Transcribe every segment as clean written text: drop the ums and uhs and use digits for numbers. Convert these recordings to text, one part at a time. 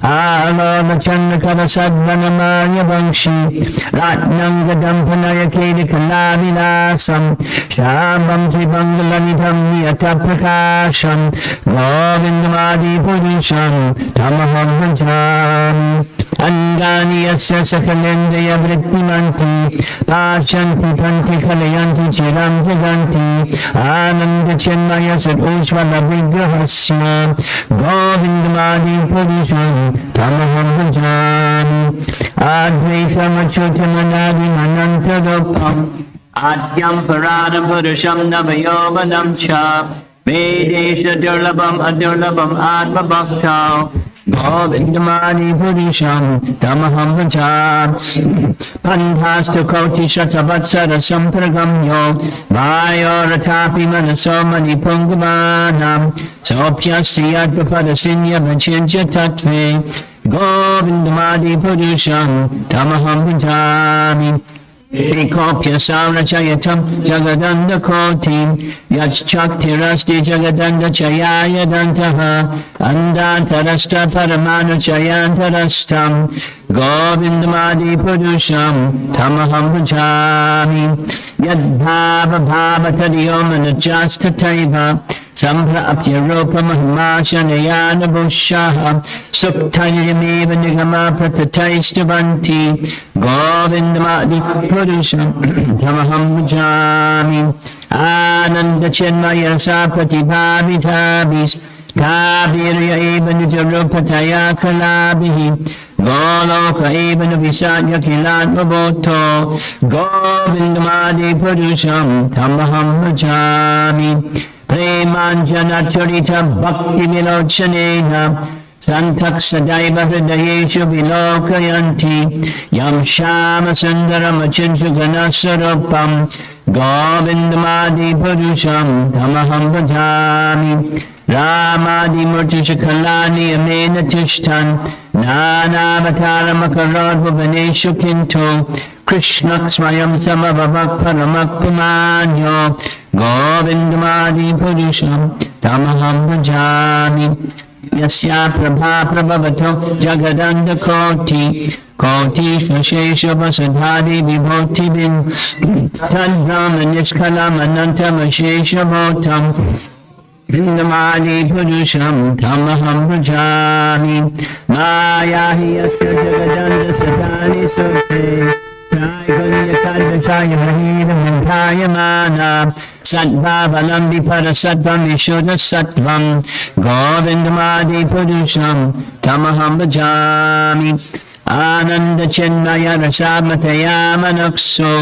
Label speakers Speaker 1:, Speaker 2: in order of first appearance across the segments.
Speaker 1: Alona Chandakara Sadvanamaya Vanshi Ratnanga Panaya Kedi Kalavilasam Shabam Tribangalanitam Niyata Prakasham Govindamadi Purisham Tamaham Vancham Andani Yasya Sakalendaya Vrittimanti Pashanti Panti Kalayanti Chiram Jaganti Ananda Chenmaya Sad Ushvala Vigrahasya Govindamadi Purisham Tamaham Vancham Advaita Machutananadi Mananta Dopam Adyam Parada Purisham Navayovanam Cha Vedesha Durlabam Adurlabam Atma Bhaktao Govindamadi Purisham Tamaham Vancham Pandhasta Koti Shatavatsara Sampragamyo Vayoratapi Manasomani Pungamanam Sopyasti Advapada Sinya Vachinja Tatve Govindamadi Purisham Tamaham Vancham Ekopya Saura Chayatam Jagadanda Koti Yach Chakti Rasti Jagadanda Chayaya Dantaha Andantarasta Paramana Chayantarastam Govindamadi Purusham Tamaham Vanchami Yadbhava Bhava Tadiyomana Jasta Taiva Sambra Apyaropa Mahamasha Nayana Bushaha Suktayameva Nigama Pratataishtavanti Govindamadi Purusham Tamaham Vanchami Ananda Chenmaya Sapati Bhavitabis Kabirya Eva Nijarupataya Kalabihi Goloka Eva Navisanya Kilatma Bhoto Govindamadi Purusham Tamaham Vanchami Premanjana Chorita Bhakti Vilochanena Santak Sadaiva Hridayeshu Vilokayanti Yam Shama Sundaram Achinshu Ganasarupam Govindamadi Purusham Tamaham Vanchami Ramadi Murtisha Kalani Amena Tishtan Nana Avatara Makarad Bhuvaneshu Kinto Krishna Swayam Samavavak Paramak Pumanyo Govindamadi Purusham Tamaham Vanchami Yasya Prabha Prabhavato Jagadanda Koti Koti Shashesha Vasadhari Vibhoti Bin Tadbrahma Nishkalam Anantam Ashesha Bhotam Vindamadi Purusham Tamaham Vanchami Maya Hiyasya Jagadanda Sadhani Sute Triganya Kadvachaya Mahida Mantaya Mana Sattva Vipara Sattvam Vishuddha Sattvam Govindamadi Purusham Tamaham Vanchami Ananda Chenmaya Rasamataya Manakso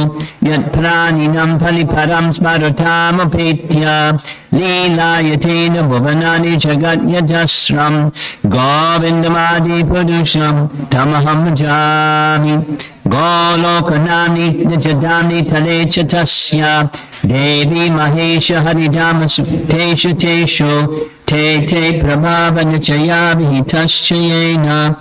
Speaker 1: Yat Praninam Paliparam Smaratama Petya Leela Yatena Bhuvanani Jagat Yajasram Govindamadi Purusham Tamaham Vanchami Golokanani Nijadani Tale Chatasya Devi Mahesha Haridama Teshu Teshu Te Te Prabhava Nichaya Vihitaschayena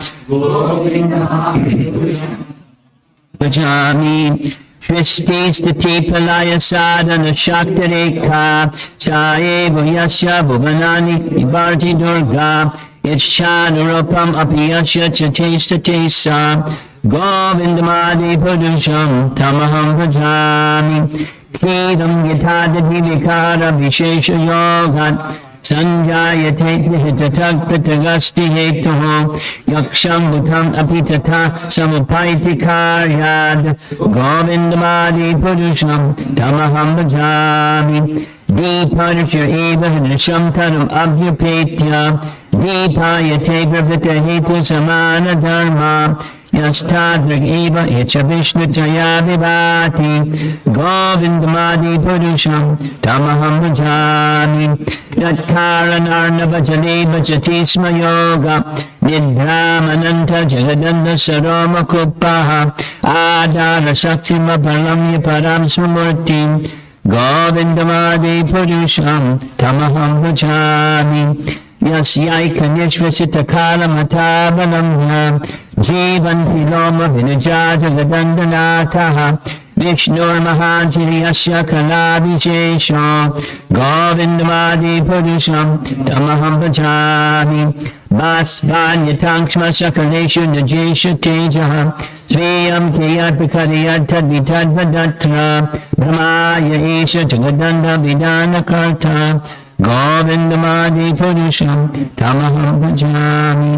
Speaker 1: Vajami Shristi Stiti Palaya Sadhana Shaktareka Chaye Bhuyasya Bhuvanani Ibarti Durga Yachadurupam Apiyasya Chatesta Tesa Govindamadi Purusham Tamaham Vanchami Kidam Yatada Divikara Vishesha Yogat Sanjayate Hitatagpatagasti Hetuho Yaksham Bhutam Apitata Samapaiti Karyad Govindamadi Purusham Tamaham Vanchami Deeparsha Eva Nisham Taram Abhyapetya Deepayate Pravita Hetu Samana Dharma Yastadrak Eva Echa Vishnu Jaya Vivati Govindamadi Purusham Tamaham Vanchami Yatkaranarnava Jaleva Jatisma Yoga Nidbramananta Jagadanda Saroma Kupaha Adara Shaktima Palamya Param Smurti Govindamadi Purusham Tamaham Vanchami Yasyaika Nishvasita Kala Matabalamya Jivan Piloma Vinaja Jagadanda Nataha Vishnur Mahantiriyasya Kalabhishesha Govindamadi Purusham Tamaham Bhajami Basvanyatankshma Sakaleshu Najesha Tejaha Sviyam Kriyat Vikariyat Tadvitad Vadatra Brahmaya Esha Jagadanda Vidana Karta Govindamadi Purusham Tamaham Bhajami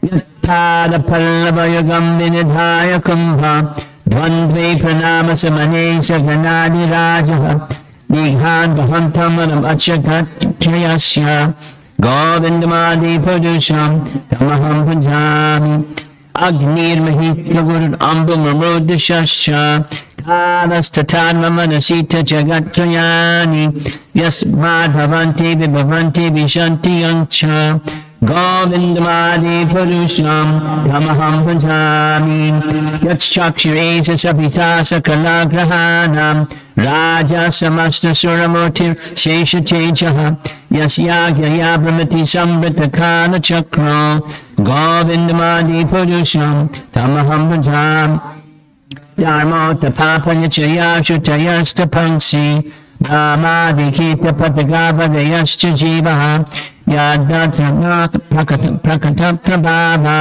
Speaker 1: Yatpada Pallavayagam Vinidhaya Kumbha Dvandve Pranama Samane Saganadi Rajaha Nighan Vahantamanam Achakat Chayasya Govindamadi Purusham Tamaham Bhajami Agnir Mahitra Guru Ambum Ramudashascha Kalastatadma Manasita Jagatrayani Yasmad Bhavanti Vibhavanti Vishanti Yancha Govindamadi Purusham Tamaham Bhajami Yatchakshiresa Sapitasa Kalagrahanam Raja Samasta Suramurtir Shesha Tejaha Yasyagya Brahmati Sambrita Kana Chakra Govindamadi Purusham Tamaham Bhajami Dharma Tapapanya Chaya Shutayasta Panksi Brahmadi Kita Patagavadayascha Jivaha Yadatra Prakata Bhava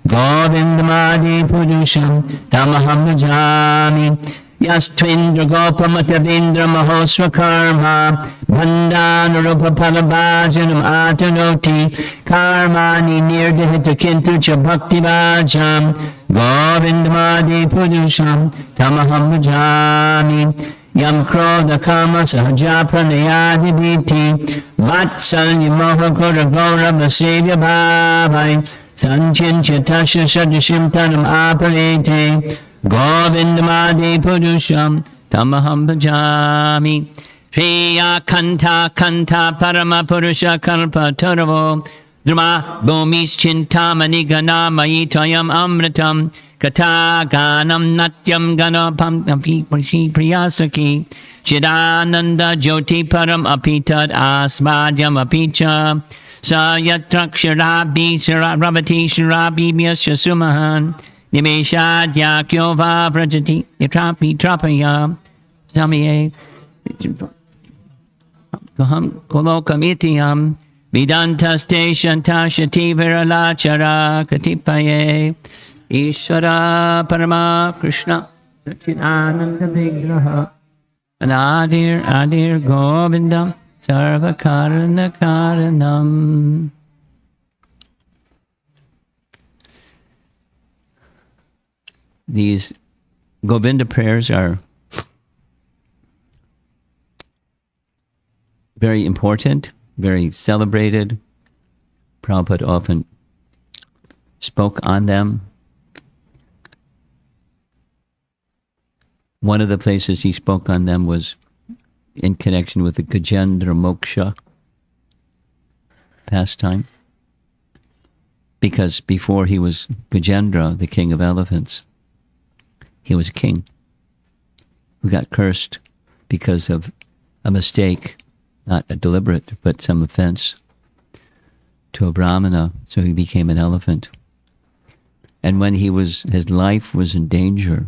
Speaker 1: Govindamadi Purusham Tamaham Bhajami Yastvindra Gopamatavindra Mahosva Karma Bandhana Rupa Palabhajanam Atanoti Karmani Nirdhita Kintu Cha Bhakti Bhajam Govindamadi Purusham Tamaham Bhajami Yam Krodha Kama Sahaja Pranayadi Viti Vatsalya Moha Kura Gaurava Sevya Bhavai Sanchin Chatasha Sadashim Tanam Aparete Govindamadi Purusham Tamaham Bhajami Shriya Kanta Kanta Parama Purusha Kalpa Taravo Drama Bhumis Chintamani Gana Mayitayam Amritam Kata Ganam Natyam Ganapam Priyasaki Chidananda Jyoti Param Apitad Asvadyam Apicha Sayatraksharabi Sarabhati Sharabi Myasya Sumahan Nimeshad Yakyova Vrajati Yatrapi Trapaya Samye Kolokamitiam Vidantaste Shantashati Viralachara Katipaye Ishvara Parama Krishna Satchidananda Vigraha Adir Govindam Sarvakarana Karanam. These Govinda prayers are very important, very celebrated. Prabhupada often spoke on them. One of the places he spoke on them was in connection with the Gajendra Moksha pastime. Because before he was Gajendra, the king of elephants, he was a king who got cursed because of a mistake, not a deliberate, but some offense to a brahmana, so he became an elephant. And when his life was in danger,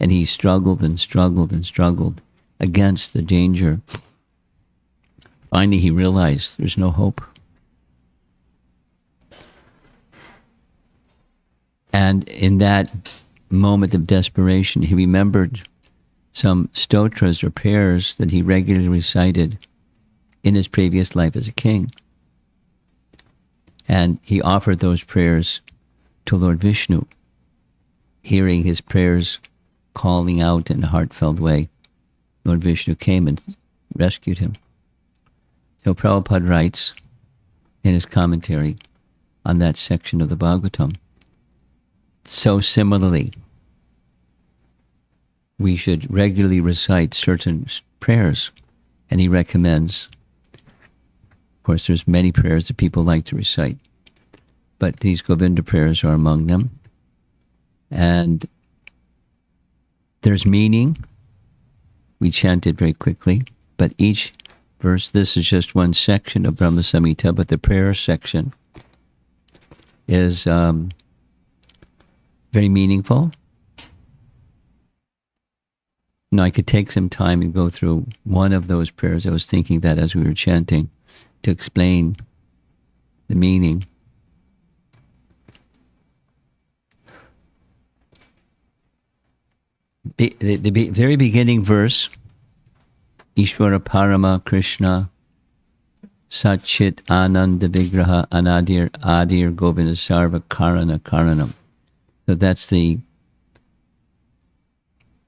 Speaker 1: and he struggled and struggled and struggled against the danger, finally he realized there's no hope. And in that moment of desperation, he remembered some stotras or prayers that he regularly recited in his previous life as a king. And he offered those prayers to Lord Vishnu, hearing his prayers calling out in a heartfelt way. Lord Vishnu came and rescued him. So Prabhupada writes in his commentary on that section of the Bhagavatam, so similarly, we should regularly recite certain prayers, and he recommends, of course there's many prayers that people like to recite, but these Govinda prayers are among them, and there's meaning. We chant it very quickly, but each verse, this is just one section of Brahma Samhita, but the prayer section is very meaningful. I could take some time and go through one of those prayers. I was thinking that as we were chanting, to explain the meaning. The very beginning verse, Ishvara Parama Krishna Satchit Ananda Vigraha Adir Govinda Sarva Karana Karanam. So that's the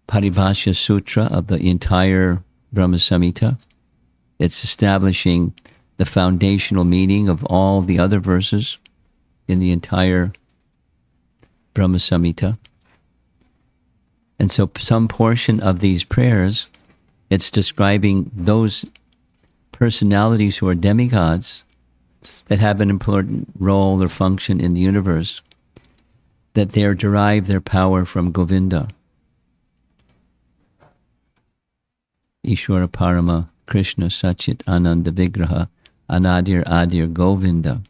Speaker 1: Paribhashya Sutra of the entire Brahma Samhita. It's establishing the foundational meaning of all the other verses in the entire Brahma Samhita. And so some portion of these prayers, it's describing those personalities who are demigods that have an important role or function in the universe, that they derive their power from Govinda. Ishvara Parama Krishna Satchit Ananda Vigraha Adir Govinda.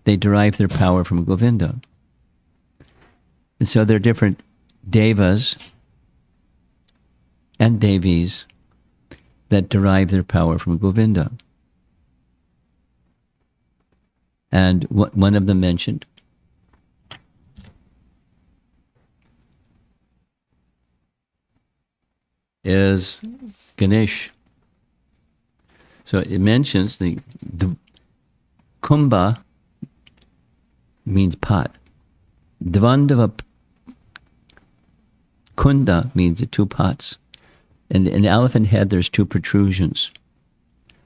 Speaker 1: They derive their power from Govinda. And so there are different devas and devis that derive their power from Govinda. And one of them mentioned is Ganesh. So it mentions the kumbha means pot. Dvandava kunda means the two pots. And in the elephant head, there's two protrusions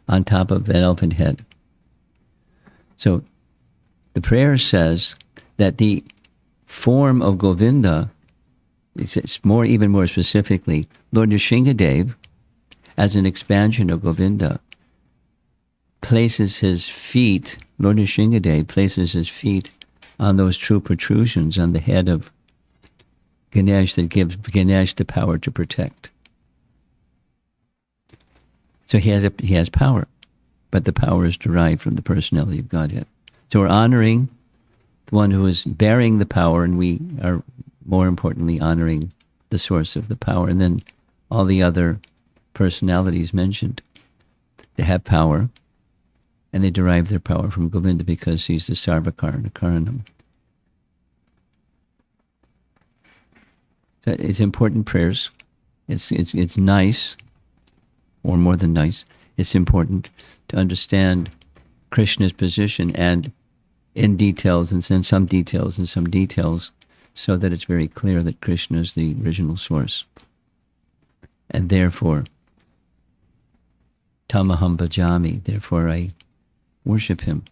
Speaker 1: on top of that elephant head. So the prayer says that the form of Govinda, it's even more specifically, Lord Nrsingadev, as an expansion of Govinda, places his feet, Lord Nrsingadev places his feet on those true protrusions on the head of Ganesh that gives Ganesh the power to protect. So he has power, but the power is derived from the personality of Godhead. So we're honoring the one who is bearing the power, and we are more importantly honoring the source of the power. And then all the other personalities mentioned, they have power, and they derive their power from Govinda because he's the Sarvakarana Karanam. So it's important prayers. It's nice, or more than nice. It's important to understand Krishna's position and in details, and then some details, so that it's very clear that Krishna is the original source. And therefore, tamaham bhajami, therefore I worship him,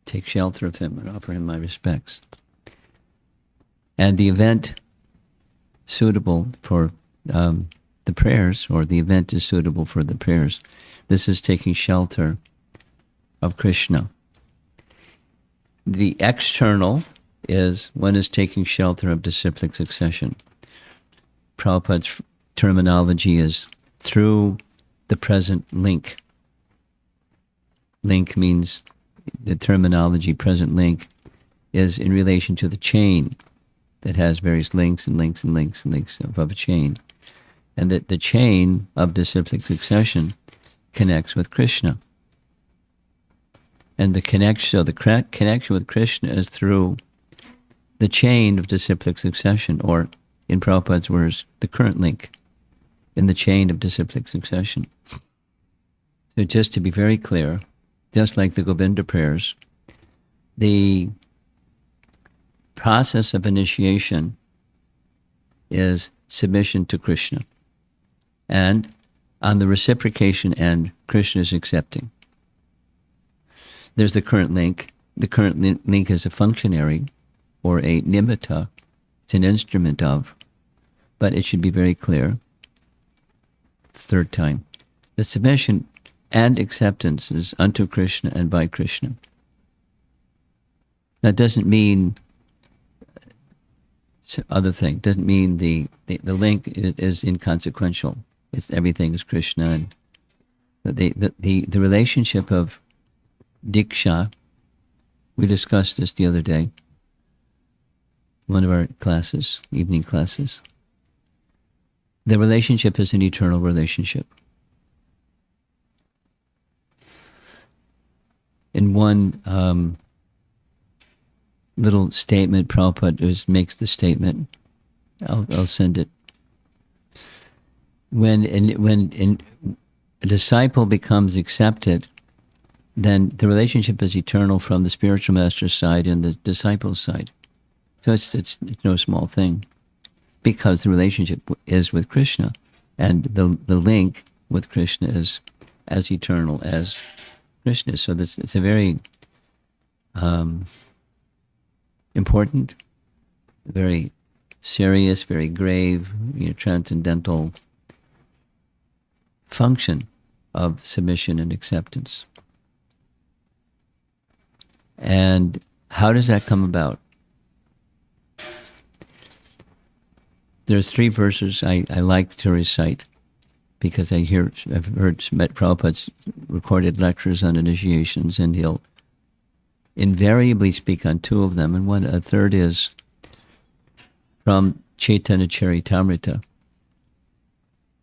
Speaker 1: take shelter of him, and offer him my respects. And the event suitable for the prayers, or the event is suitable for the prayers, this is taking shelter of Krishna. The external is one is taking shelter of disciplic succession. Prabhupada's terminology is through the present link. Link means, the terminology present link is in relation to the chain that has various links and links and links and links of a chain. And that the chain of disciplic succession connects with Krishna. And the connection with Krishna is through the chain of disciplic succession, or in Prabhupada's words, the current link in the chain of disciplic succession. So just to be very clear, just like the Govinda prayers, the process of initiation is submission to Krishna. And on the reciprocation end, Krishna is accepting. There's the current link. The current link is a functionary, or a nimitta. It's an instrument of, but it should be very clear. Third time. The submission and acceptance is unto Krishna and by Krishna. That doesn't mean other thing. Doesn't mean the link is inconsequential. Everything is Krishna. And the relationship of Diksha, we discussed this the other day, one of our classes, evening classes. The relationship is an eternal relationship. In one little statement, Prabhupada makes the statement. I'll send it. When a disciple becomes accepted, then the relationship is eternal from the spiritual master's side and the disciple's side. So it's no small thing, because the relationship is with Krishna, and the link with Krishna is as eternal as Krishna. So it's a very important, very serious, very grave, transcendental function of submission and acceptance. And how does that come about? There's 3 verses I like to recite, because I've heard Prabhupada's recorded lectures on initiations, and he'll invariably speak on 2 of them, and a third is from Chaitanya Charitamrita.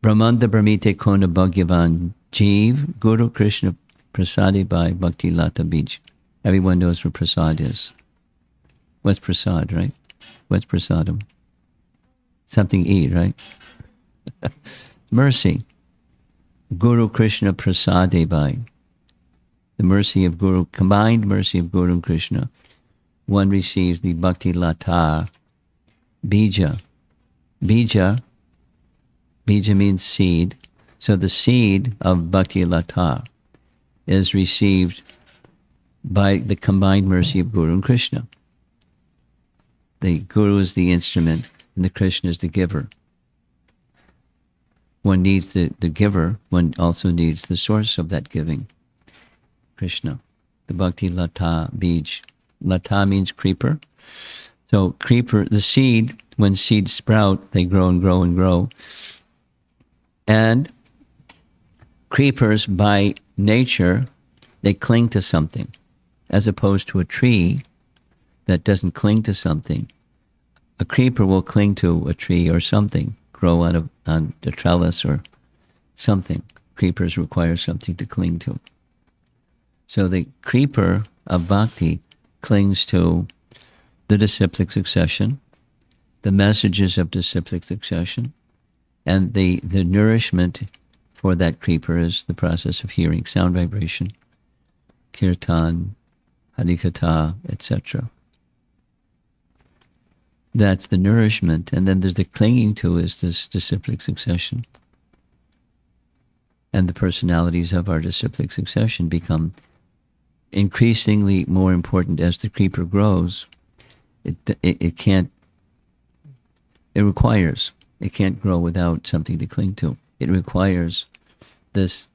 Speaker 1: Brahmanda Brahmite Kona Bhagavan Jeev Guru Krishna Prasadi by Bhakti Lata Bij. Everyone knows what prasad is. What's prasad, right? What's prasadam? Something eat, right? Mercy. Guru Krishna Prasade by. The mercy of Guru, combined mercy of Guru and Krishna. One receives the Bhakti Lata Bija. Bija means seed. So the seed of Bhakti Lata is received by the combined mercy of Guru and Krishna. The Guru is the instrument, and the Krishna is the giver. One needs the giver, one also needs the source of that giving, Krishna. The Bhakti Lata Bij. Lata means creeper. So creeper, the seed, when seeds sprout, they grow and grow and grow. And creepers, by nature, they cling to something, as opposed to a tree that doesn't cling to something. A creeper will cling to a tree or something, grow on a trellis or something. Creepers require something to cling to. So the creeper of bhakti clings to the disciplic succession, the messages of disciplic succession, and the nourishment for that creeper is the process of hearing, sound vibration, kirtan, harikatha, etc. That's the nourishment, and then there's the clinging to is this disciplic succession. And the personalities of our disciplic succession become increasingly more important as the creeper grows. It can't grow without something to cling to. It requires this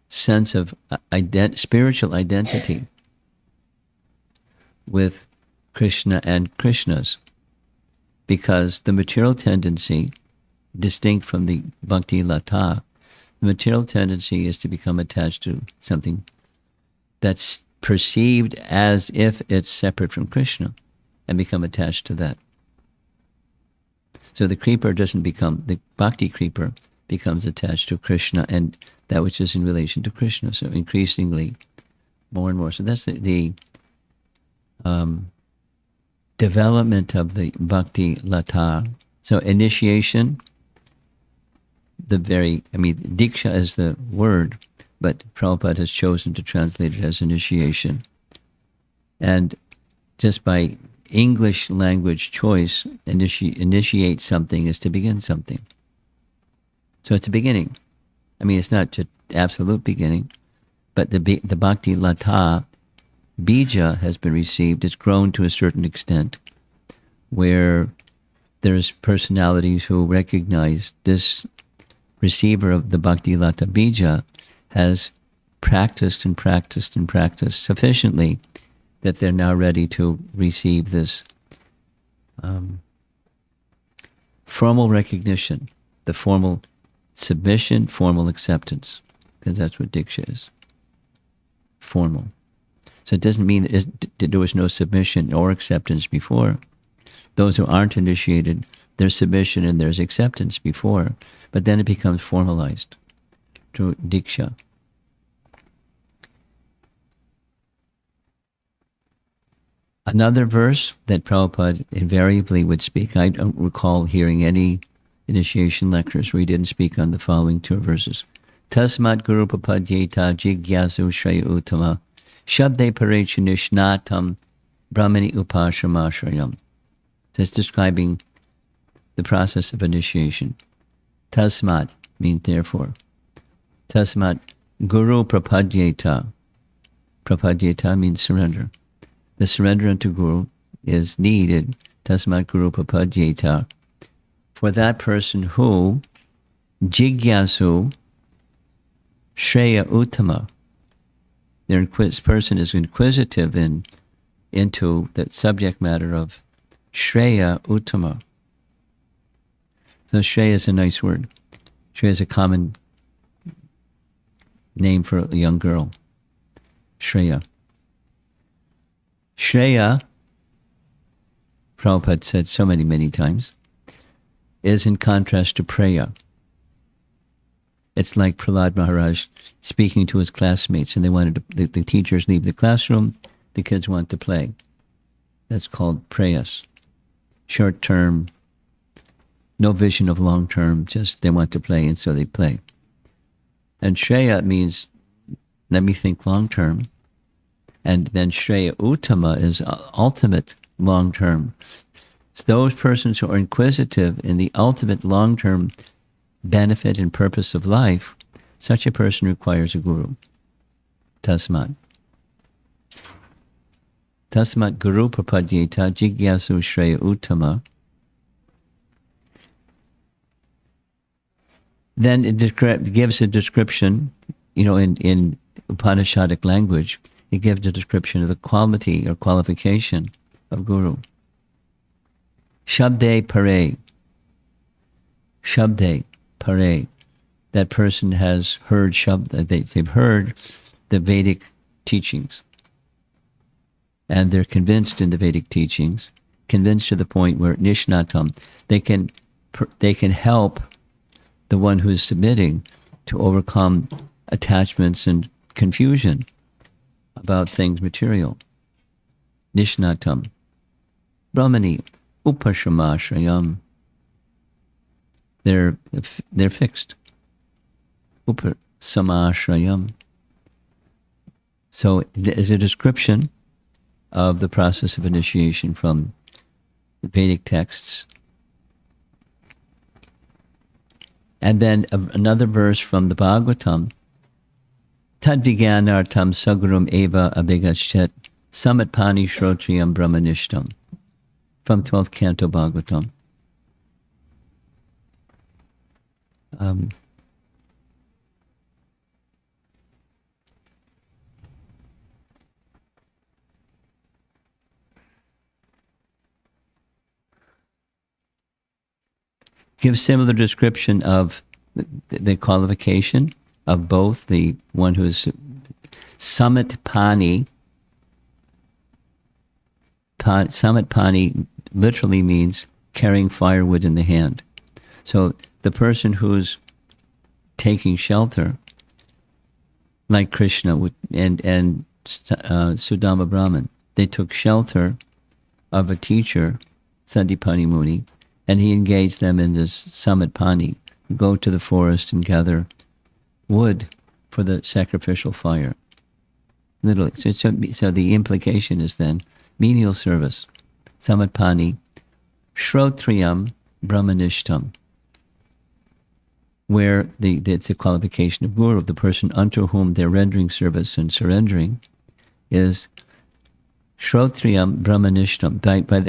Speaker 1: sense of spiritual identity with Krishna and Krishnas, because the material tendency, distinct from the bhakti lata, the material tendency is to become attached to something that's perceived as if it's separate from Krishna, and become attached to that. So the bhakti creeper becomes attached to Krishna and that which is in relation to Krishna. So increasingly, more and more. So that's the development of the bhakti lata. So initiation, diksha is the word, but Prabhupada has chosen to translate it as initiation. And just by English language choice, initiate something is to begin something. So it's a beginning. It's not just absolute beginning, but the bhakti lata, bija, has been received. It's grown to a certain extent where there's personalities who recognize this receiver of the bhakti lata bija has practiced and practiced and practiced sufficiently that they're now ready to receive this formal recognition, the formal submission, formal acceptance, because that's what diksha is, formal. So it doesn't mean that there was no submission or acceptance before. Those who aren't initiated There's submission and there's acceptance before, but then it becomes formalized through diksha. Another verse that Prabhupada invariably would speak, I don't recall hearing any initiation lectures where he didn't speak on the following two verses. Tasmat guru papadyeta jigyasu shraya uttama shabde parecha nishnatam brahmani upashamashrayam. That's describing the process of initiation. Tasmat means therefore. Tasmat guru prapadyeta. Prapadyeta means surrender. The surrender unto Guru is needed, tasmat guru prapadyeta, for that person who jigyasu shreya uttama. This person is inquisitive into the subject matter of shreya uttama. So shreya is a nice word. Shreya is a common name for a young girl. Shreya. Shreya, Prabhupada said so many times, is in contrast to Preya. It's like Prahlad Maharaj speaking to his classmates, and they wanted to, the teachers leave the classroom, the kids want to play. That's called Preyas. Short term, no vision of long term, just they want to play, and so they play. And Shreya means, let me think long term. And then Shreya Uttama is ultimate long-term. It's those persons who are inquisitive in the ultimate long-term benefit and purpose of life, such a person requires a guru. Tasmat. Tasmat guru prapadyeta jigyasu Shreya Uttama. Then it gives a description, in Upanishadic language. It gives a description of the quality or qualification of Guru. Shabde pare. Shabde pare. That person has heard Shabda. They've heard the Vedic teachings. And they're convinced in the Vedic teachings, convinced to the point where Nishnatam, they can help the one who's submitting to overcome attachments and confusion about things material. Nishnatam. Brahmani upashamashrayam. They're fixed. Upasamashrayam. So there's a description of the process of initiation from the Vedic texts. And then another verse from the Bhagavatam. Tadvigyanartam sagurum eva abhigachet samatpani shrotriyam brahmanishtam. From 12th Canto Bhagavatam. Gives similar description of the qualification of both the one who is samatpani. Samatpani literally means carrying firewood in the hand. So the person who's taking shelter, like Krishna and Sudama Brahman, they took shelter of a teacher, Sandipani Muni, and he engaged them in this samatpani, go to the forest and gather wood for the sacrificial fire. Literally. So the implication is then menial service. Samatpani, shrotriyam brahmanishtam, where it's a qualification of guru, of the person unto whom they're rendering service and surrendering, is shrotriyam brahmanishtam,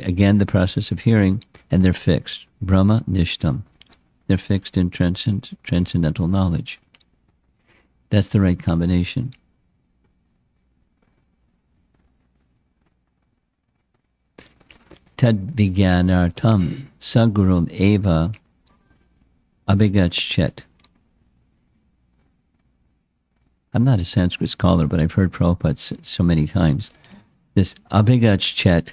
Speaker 1: again the process of hearing, and they're fixed. Brahma nishtam. They're fixed in transcendental knowledge. That's the right combination. Tad vigyanartam sagurum eva abhigachet. I'm not a Sanskrit scholar, but I've heard Prabhupada so many times. This abhigachet,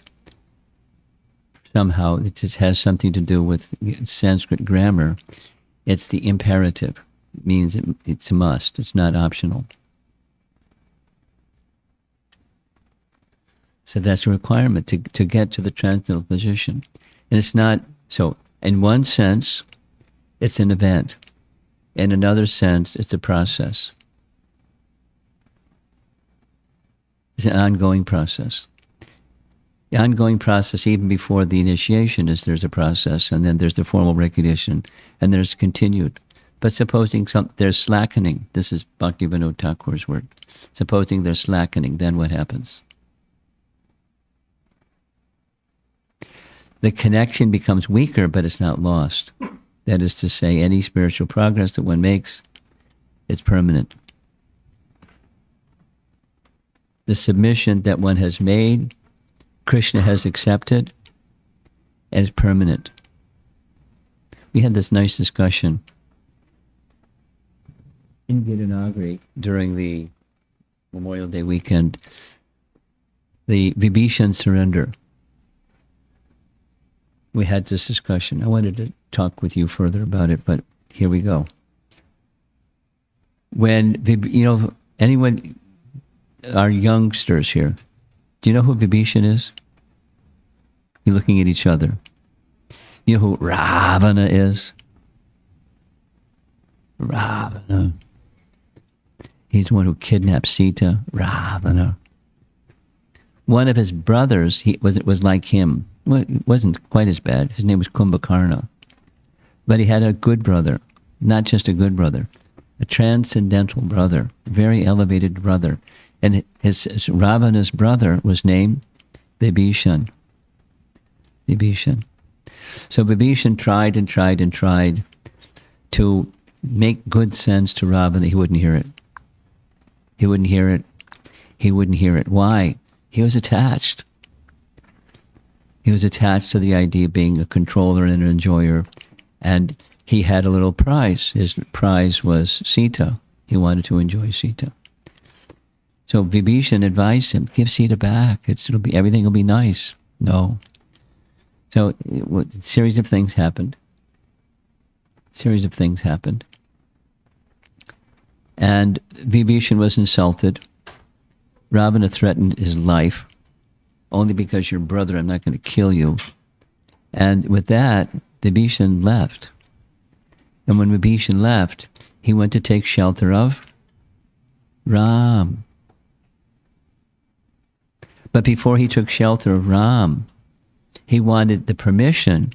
Speaker 1: somehow it just has something to do with Sanskrit grammar. It's the imperative. It means it's a must. It's not optional. So that's a requirement to get to the transcendental position. And it's not, so in one sense, it's an event. In another sense, it's a process. It's an ongoing process. The ongoing process, even before the initiation, is there's a process, and then there's the formal recognition, and there's continued. But supposing there's slackening, this is Bhaktivinoda Thakur's word. Supposing there's slackening, then what happens? The connection becomes weaker, but it's not lost. That is to say, any spiritual progress that one makes is permanent. The submission that one has made, Krishna has accepted, and is permanent. We had this nice discussion in Gitanagri during the Memorial Day weekend, the Vibhishan surrender. We had this discussion. I wanted to talk with you further about it, but here we go. When, anyone, our youngsters here, do you know who Vibhishan is? You're looking at each other. You know who Ravana is? Ravana. He's the one who kidnapped Sita. Ravana. One of his brothers was like him. Well, it wasn't quite as bad. His name was Kumbhakarna. But he had a good brother, not just a good brother, a transcendental brother, very elevated brother. And his Ravana's brother was named Vibhishan. Vibhishan. So Vibhishan tried and tried and tried to make good sense to Ravana. He wouldn't hear it. He wouldn't hear it. He wouldn't hear it. Why? He was attached. He was attached to the idea of being a controller and an enjoyer. And he had a little prize. His prize was Sita. He wanted to enjoy Sita. So Vibhishan advised him, give Sita back. Everything will be nice. No. So a series of things happened. And Vibhishan was insulted. Ravana threatened his life. Only because you're brother, I'm not going to kill you. And with that, Vibhishan left. And when Vibhishan left, he went to take shelter of Ram. But before he took shelter of Ram, he wanted the permission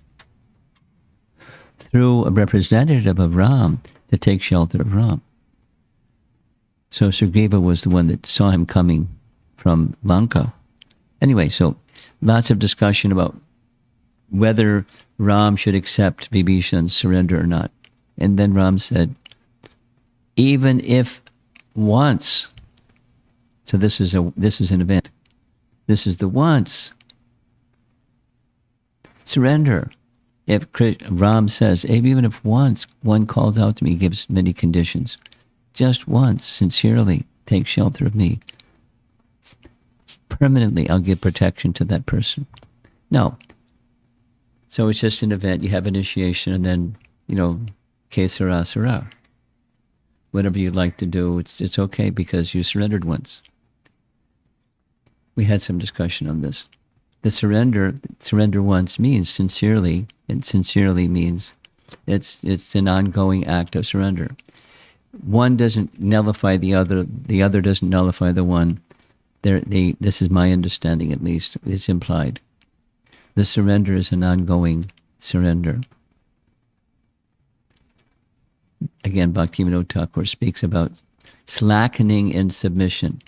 Speaker 1: through a representative of Ram to take shelter of Ram. So Sugriva was the one that saw him coming from Lanka. Anyway, so lots of discussion about whether Ram should accept Vibhishan's surrender or not. And then Ram said, even if once, so this is an event. This is the once. Surrender. If Ram says, even if once one calls out to me, gives many conditions, just once, sincerely, take shelter of me. Permanently, I'll give protection to that person. No. So it's just an event. You have initiation, and then, kesara sara. Whatever you'd like to do, it's okay because you surrendered once. We had some discussion on this. The surrender once means sincerely, and sincerely means it's an ongoing act of surrender. One doesn't nullify the other doesn't nullify the one. This is my understanding, at least. It's implied. The surrender is an ongoing surrender. Again, Bhaktivinoda Thakur speaks about slackening in submission.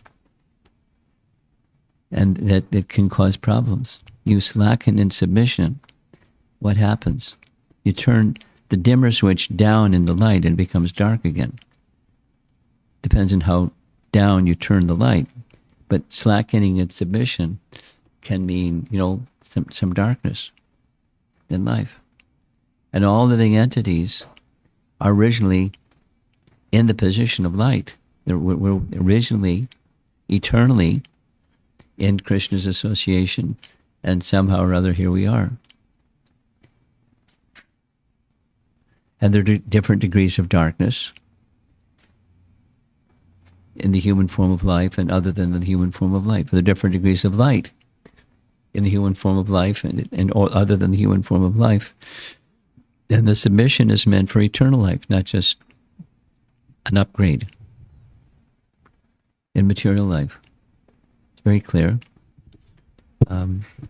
Speaker 1: And that it can cause problems. You slacken in submission, what happens? You turn the dimmer switch down in the light and it becomes dark again. Depends on how down you turn the light. But slackening in submission can mean, some darkness in life. And all living entities are originally in the position of light. We're originally, eternally, in Krishna's association, and somehow or other here we are. And there are different degrees of darkness in the human form of life and other than the human form of life. There are different degrees of light in the human form of life and or other than the human form of life. And the submission is meant for eternal life, not just an upgrade in material life. It's very clear.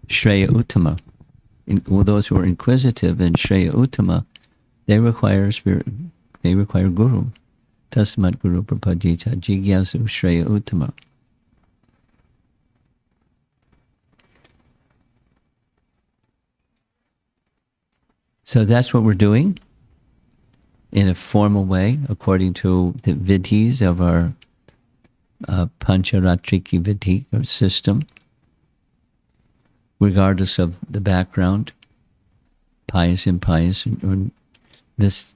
Speaker 1: Shreya Uttama. Those who are inquisitive in Shreya Uttama, they require guru. Tasmat guru prapadita jigyasu Shreya Uttama. So that's what we're doing in a formal way, according to the vidhis of our Pancharatriki vidhi, or system, regardless of the background, pious, impious, or this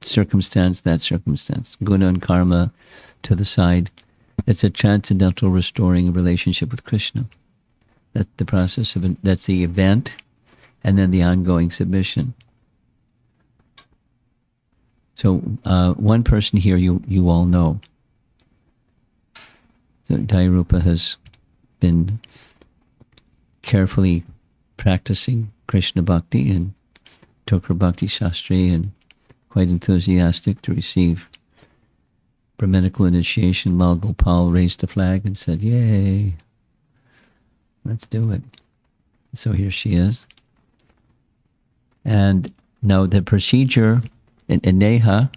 Speaker 1: circumstance, that circumstance. Guna and karma to the side. It's a transcendental restoring a relationship with Krishna. That's the process of that's the event, and then the ongoing submission. So one person here you all know. So Dhyarupa has been carefully practicing Krishna Bhakti and took her Bhakti Shastri and quite enthusiastic to receive Brahminical initiation. Lal Gopal raised the flag and said, "Yay, let's do it." So here she is. And now the procedure in Neha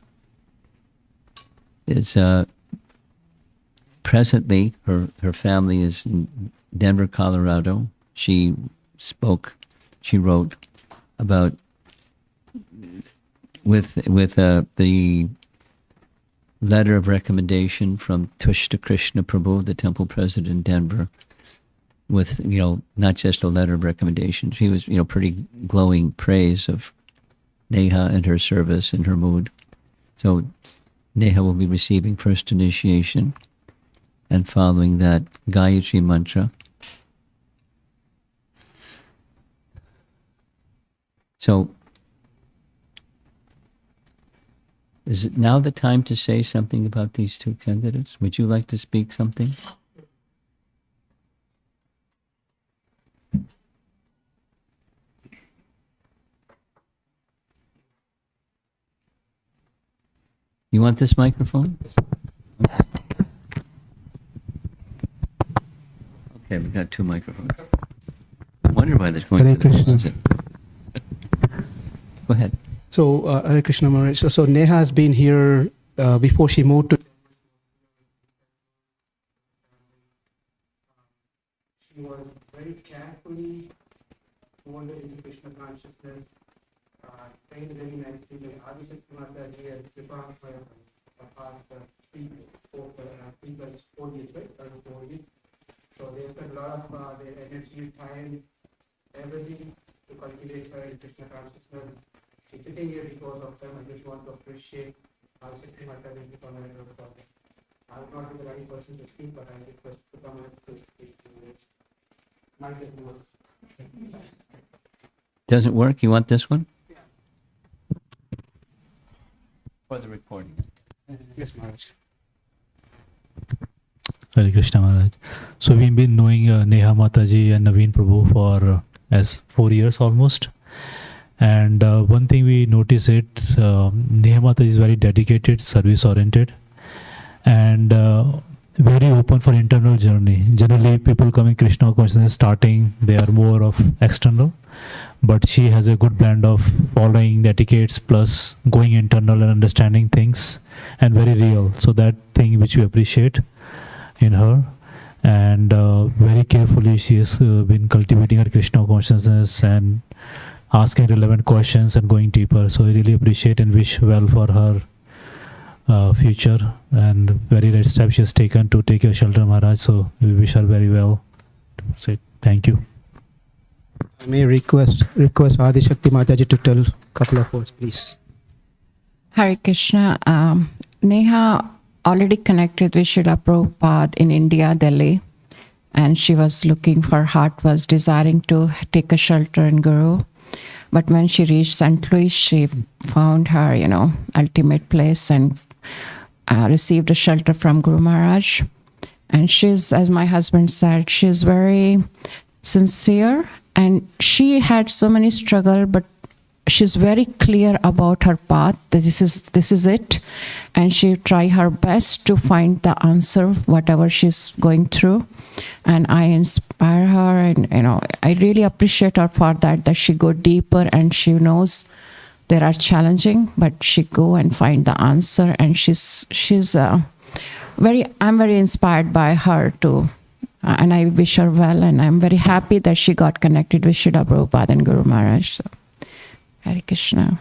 Speaker 1: is presently, her family is in Denver, Colorado. She wrote about with the letter of recommendation from Tushta Krishna Prabhu, the temple president in Denver, with, not just a letter of recommendation. She was, pretty glowing praise of Neha and her service and her mood. So Neha will be receiving first initiation, and following that, Gayatri mantra. So, is it now the time to say something about these two candidates? Would you like to speak something? You want this microphone? Okay, we got two microphones. I wonder why there's going
Speaker 2: Hare Krishna.
Speaker 1: Go ahead.
Speaker 2: So, Hare Krishna Maharaj. So Neha has been here before she moved to. She was very carefully molded into Krishna consciousness, trained very nicely by Adishakti Mataji and Kripa for the past 3 plus 4 years, right? 4 years. So they spent a lot of their energy, time, everything to cultivate her in Krishna consciousness. She's sitting here because of them. I just want to appreciate Adishakti Mataji for my project. I would not be the right person to speak, but I request to come and to speak to this. Might just work.
Speaker 1: Doesn't work? You want this one? Yeah. For the recording.
Speaker 2: Yes, Maharaj.
Speaker 3: Hare Krishna Maharaj. So we've been knowing Neha Mataji and Naveen Prabhu for as 4 years almost. And one thing we notice Neha Mataji is very dedicated, service oriented, and very open for internal journey. Generally, people come in Krishna consciousness starting, they are more of external, but she has a good blend of following the etiquettes plus going internal and understanding things, and very real. So that thing which we appreciate in her, and very carefully she has been cultivating her Krishna consciousness and asking relevant questions and going deeper. So I really appreciate and wish well for her future, and very right step she has taken to take your shelter, Maharaj. So we wish her very well. Say thank you.
Speaker 2: I may request Adishakti Mataji to tell a couple of words, please.
Speaker 4: Hare Krishna. Neha already connected with Srila Prabhupada in India, Delhi, and she was looking, her heart was desiring to take a shelter in Guru. But when she reached St. Louis, she found her, ultimate place and received a shelter from Guru Maharaj. And she's, as my husband said, she's very sincere, and she had so many struggle, but she's very clear about her path, that this is it, and she try her best to find the answer whatever she's going through. And I inspire her, and I really appreciate her for that she go deeper, and she knows there are challenging, but she go and find the answer. And I'm very inspired by her too, and I wish her well, and I'm very happy that she got connected with Srila Prabhupada and Guru Maharaj. So, Hare Krishna.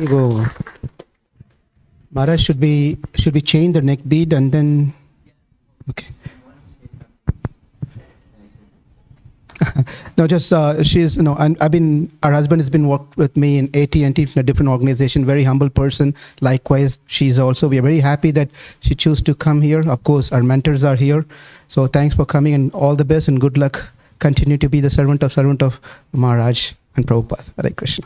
Speaker 2: Go. Maharaj, should we change the neck bead and then? Okay. No, just she's and her husband has been worked with me in AT&T in a different organization. Very humble person. Likewise, we are very happy that she chose to come here. Of course, our mentors are here. So thanks for coming, and all the best and good luck. Continue to be the servant of Maharaj and Prabhupada. Hare Krishna.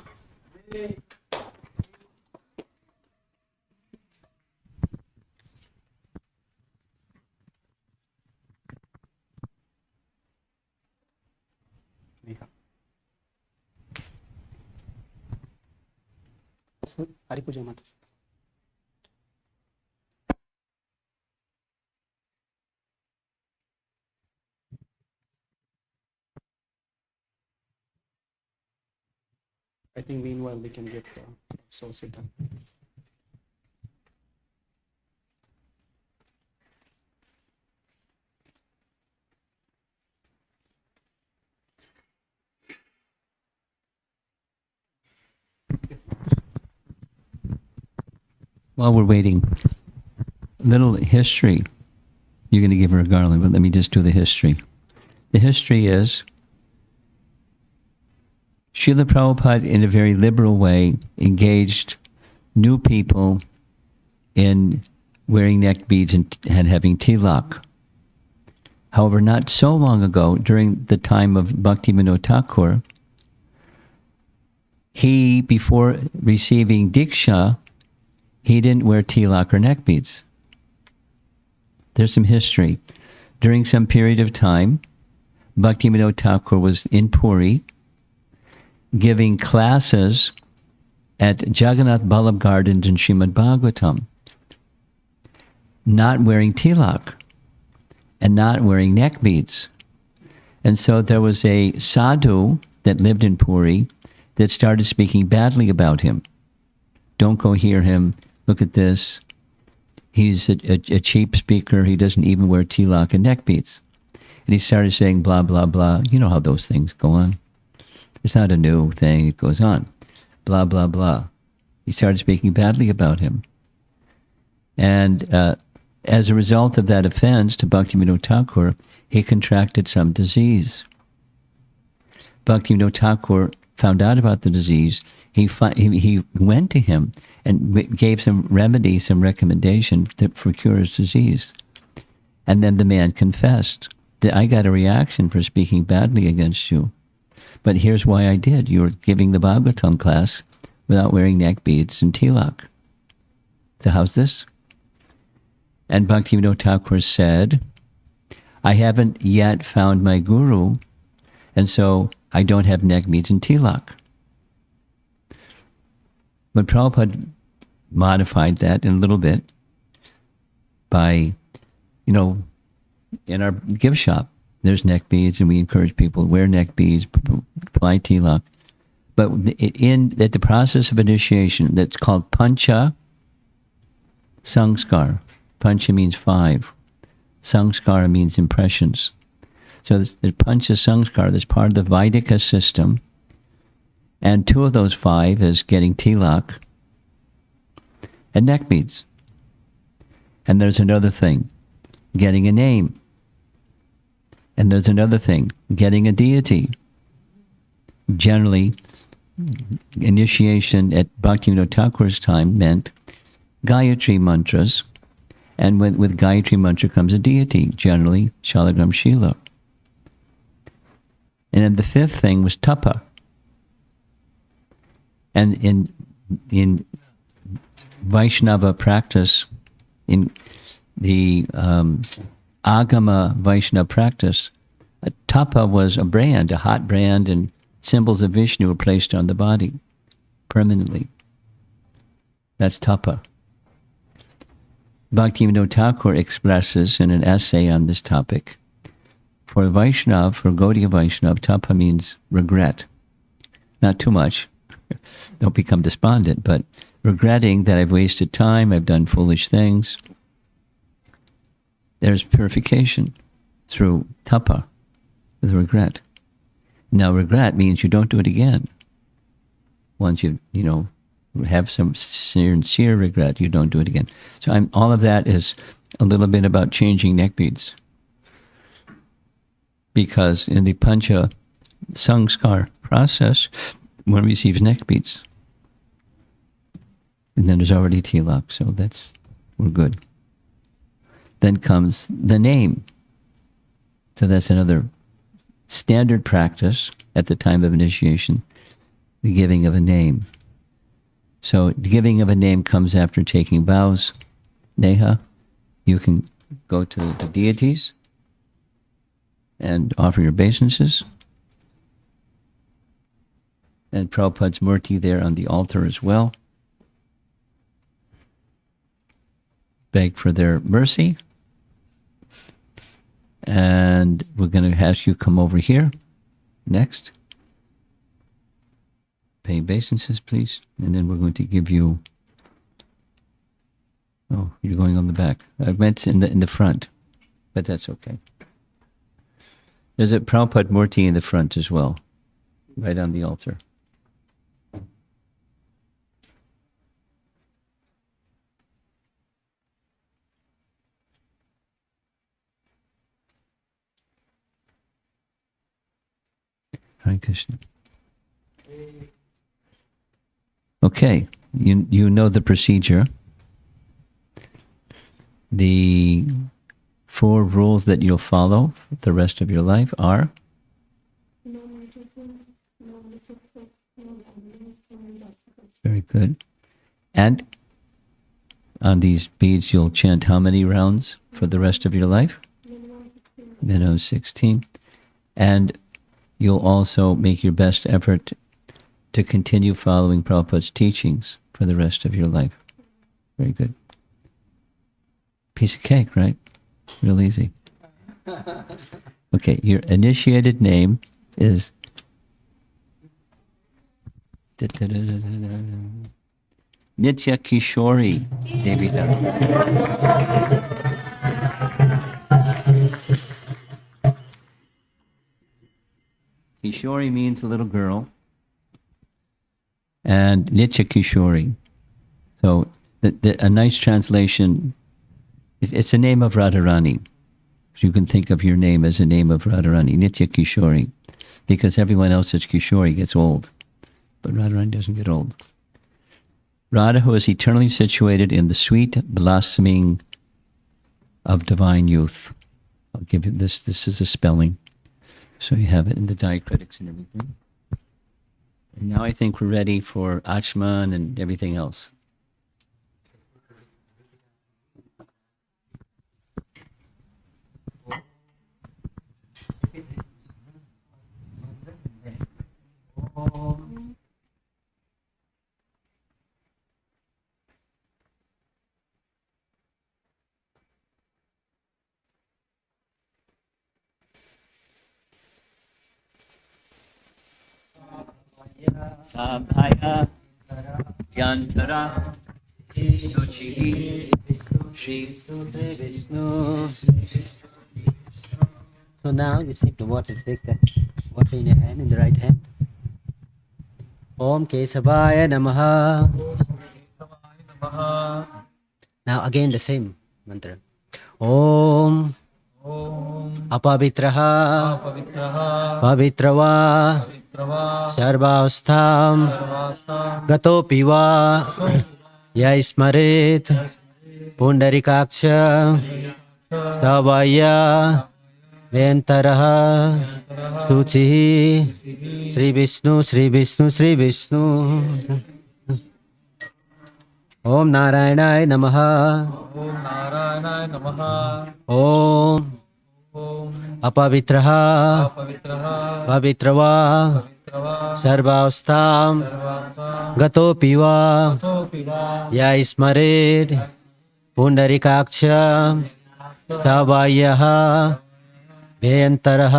Speaker 2: Hari Puja Mata. I think meanwhile we can get Soulset done.
Speaker 1: While we're waiting, little history. You're going to give her a garland, but let me just do the history. The history is Srila Prabhupada, in a very liberal way, engaged new people in wearing neck beads and having tilak. However, not so long ago, during the time of Bhaktivinoda Thakur, he, before receiving Diksha, he didn't wear tilak or neck beads. There's some history. During some period of time, Bhaktivinoda Thakur was in Puri giving classes at Jagannath Ballabh Gardens in Srimad Bhagavatam, not wearing tilak and not wearing neck beads. And so there was a sadhu that lived in Puri that started speaking badly about him. Don't go hear him. Look at this. He's a cheap speaker. He doesn't even wear tilak and neck beads. And he started saying blah, blah, blah. You know how those things go on. It's not a new thing. It goes on. Blah, blah, blah. He started speaking badly about him. And as a result of that offense to Bhaktivinoda Thakur, he contracted some disease. Bhaktivinoda Thakur found out about the disease. He went to him and gave some remedy, some recommendation for cure his disease. And then the man confessed that I got a reaction for speaking badly against you. But here's why I did. You were giving the Bhagavatam class without wearing neck beads and tilak. So how's this? And Bhaktivinoda Thakur said, I haven't yet found my guru, and so I don't have neck beads and tilak. But Prabhupada modified that in a little bit by, in our gift shop, there's neck beads, and we encourage people to wear neck beads, apply tilak. But at the process of initiation, that's called Pancha Sanskar. Pancha means 5. Sanskara means impressions. So the Pancha Sanskar, that's part of the Vaidika system. And 2 of those 5 is getting tilak and neck beads. And there's another thing, getting a name. And there's another thing, getting a deity. Generally, initiation at Bhaktivinoda Thakur's time meant Gayatri mantras, and with Gayatri mantra comes a deity, generally Shalagram Shila. And then the 5th thing was tapa, And in Vaishnava practice, in the Agama Vaishnava practice, a tapa was a brand, a hot brand, and symbols of Vishnu were placed on the body permanently. That's tapa. Bhaktivinoda Thakur expresses in an essay on this topic, for Vaishnav, for Gaudiya Vaishnav, tapa means regret. Not too much. Don't become despondent, but regretting that I've wasted time, I've done foolish things. There's purification through tapa, with regret. Now, regret means you don't do it again. Once you have some sincere regret, you don't do it again. So all of that is a little bit about changing neck beads. Because in the Pancha Sanskar process, one receives neck beads. And then there's already tilak, so we're good. Then comes the name. So that's another standard practice at the time of initiation, the giving of a name. So the giving of a name comes after taking vows. Neha, you can go to the deities and offer your obeisances. And Prabhupada's murti there on the altar as well. Beg for their mercy. And we're going to ask you to come over here next. Pay obeisances, please. And then we're going to give you... Oh, you're going on the back. I meant in the front, but that's okay. There's a Prabhupada Murti in the front as well, right on the altar. Hare Krishna. Okay, you know the procedure. The 4 rules that you'll follow the rest of your life are? Very good. And on these beads you'll chant how many rounds for the rest of your life? Minimum 16. And you'll also make your best effort to continue following Prabhupada's teachings for the rest of your life. Very good. Piece of cake, right? Real easy. Okay, your initiated name is Nitya Kishori Devita. Kishori means a little girl, and Nitya Kishori. So a nice translation, it's the name of Radharani. You can think of your name as a name of Radharani, Nitya Kishori, because everyone else's Kishori gets old, but Radharani doesn't get old. Radha, who is eternally situated in the sweet blossoming of divine youth. I'll give you this. This is a spelling, so you have it in the diacritics and everything. And now I think we're ready for Achman and everything else. Sabhaya Yantara Suchi Shri Vishnu.
Speaker 5: So now you sip the water, take the water in your hand, in the right hand. Om Kesavaya Namaha. Now again the same mantra. Om Apavitraha Pavitrava Sarvastham Gatopiva Yaismarit Pundarikaksha Savaya Ventaraha शुचिः श्री विष्णु श्री विष्णु श्री विष्णु। ओम नारायणाय नमः।
Speaker 6: ओम नारायणाय नमः।
Speaker 5: ओम
Speaker 6: ओम
Speaker 5: अपवित्रः
Speaker 6: पवित्रः
Speaker 5: पवित्रवा
Speaker 6: पवित्रः
Speaker 5: सर्वावस्थां
Speaker 6: सर्वासां
Speaker 5: गतोऽपि वा
Speaker 6: ततोऽपि वा
Speaker 5: या स्मरेत् पुण्डरीकाक्ष स बाह्यः भेयन्तरः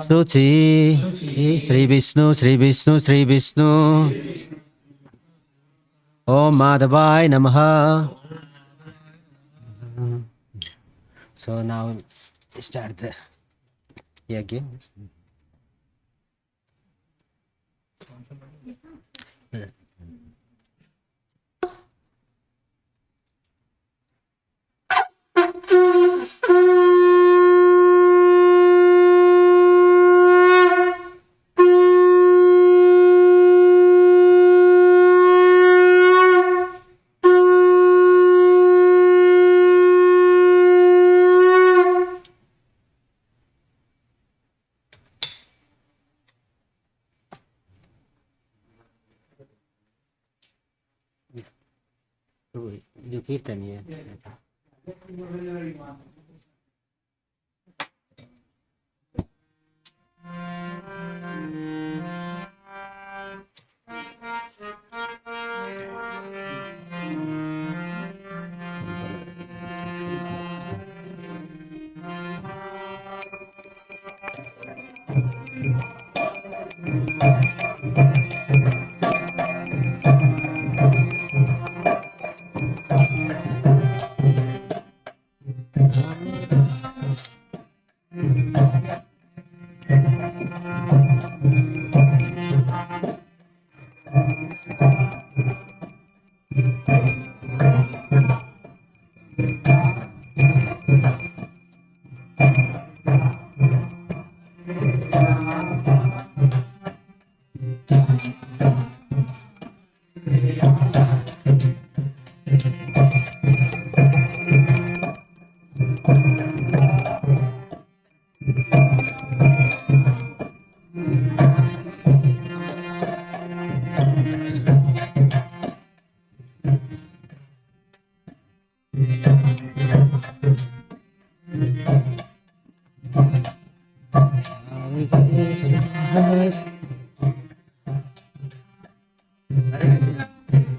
Speaker 5: शुचि श्री विष्णु श्री विष्णु श्री विष्णु। ओम माधवाय नमः। So now start the yagya. जो कीर्तन है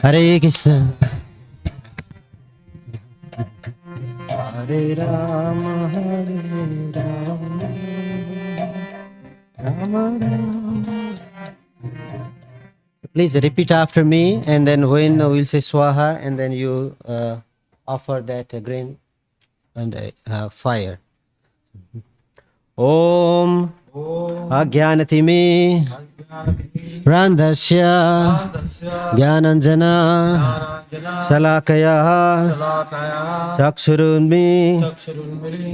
Speaker 5: हरे कृष्ण हरे Ram Ram Ram. Please repeat after me, and then when we'll say swaha, and then you offer that grain and fire. Om Ajnanatime Randasya Jnananjana Salakaya Chakshurunmi